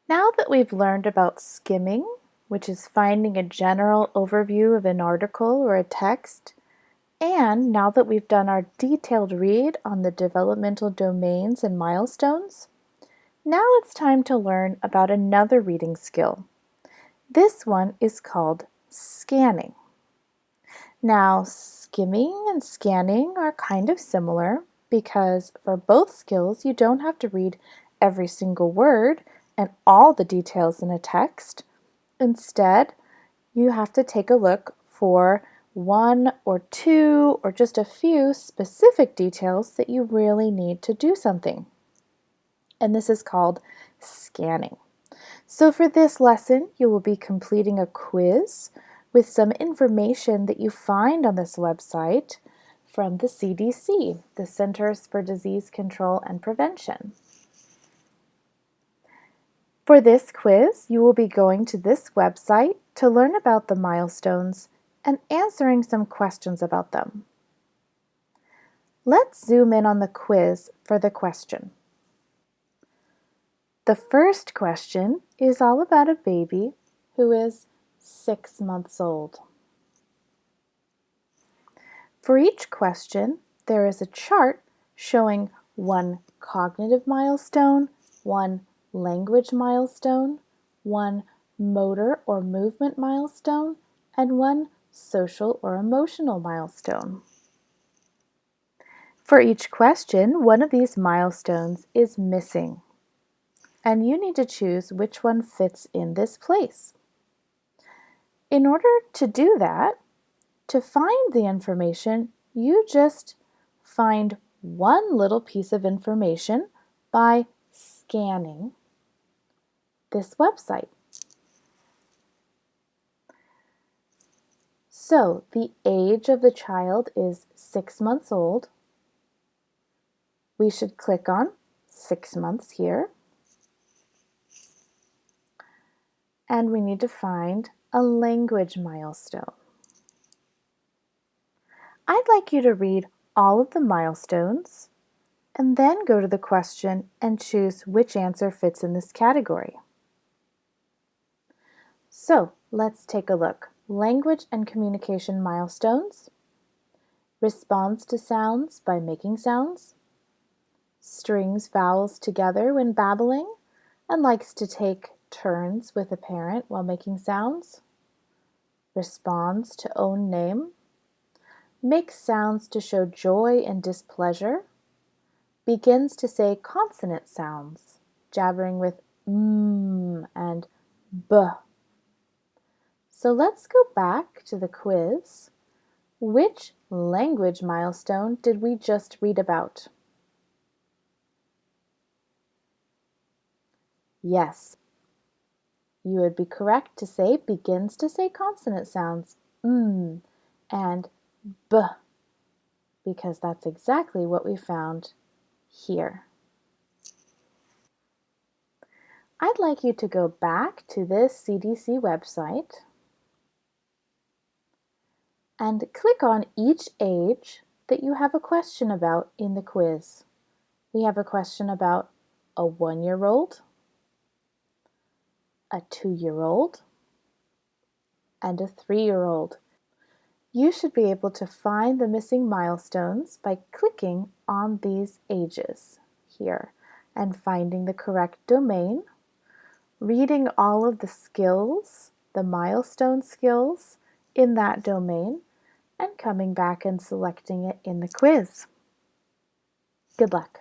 Now that we've learned about skimming, which is finding a general overview of an article or a text, and now that we've done our detailed read on the developmental domains and milestones, now it's time to learn about another reading skill. This one is called scanning. Now, skimming and scanning are kind of similar because for both skills you don't have to read every single word and all the details in a text. Instead, you have to take a look for one or two or just a few specific details that you really need to do something. And this is called scanning. So for this lesson, you will be completing a quiz with some information that you find on this website from the CDC, the Centers for Disease Control and Prevention. For this quiz, you will be going to this website to learn about the milestones and answering some questions about them. Let's zoom in on the quiz for the question. The first question is all about a baby who is 6 months old. For each question, there is a chart showing one cognitive milestone, one language milestone, one motor or movement milestone, and one social or emotional milestone. For each question, one of these milestones is missing, and you need to choose which one fits in this place. In order to do that, to find the information, you just find one little piece of information by scanning this website. So the age of the child is 6 months old. We should click on 6 months here. And we need to find a language milestone. I'd like you to read all of the milestones and then go to the question and choose which answer fits in this category. So let's take a look. Language and communication milestones, responds to sounds by making sounds, strings vowels together when babbling, and likes to take turns with a parent while making sounds, responds to own name, makes sounds to show joy and displeasure, begins to say consonant sounds, jabbering with and b. So let's go back to the quiz. Which language milestone did we just read about? Yes, you would be correct to say begins to say consonant sounds, and b, because that's exactly what we found here. I'd like you to go back to this CDC website and click on each age that you have a question about in the quiz. We have a question about a 1-year-old, a 2-year-old, and a 3-year-old. You should be able to find the missing milestones by clicking on these ages here and finding the correct domain, reading all of the skills, the milestone skills in that domain, and coming back and selecting it in the quiz. Good luck.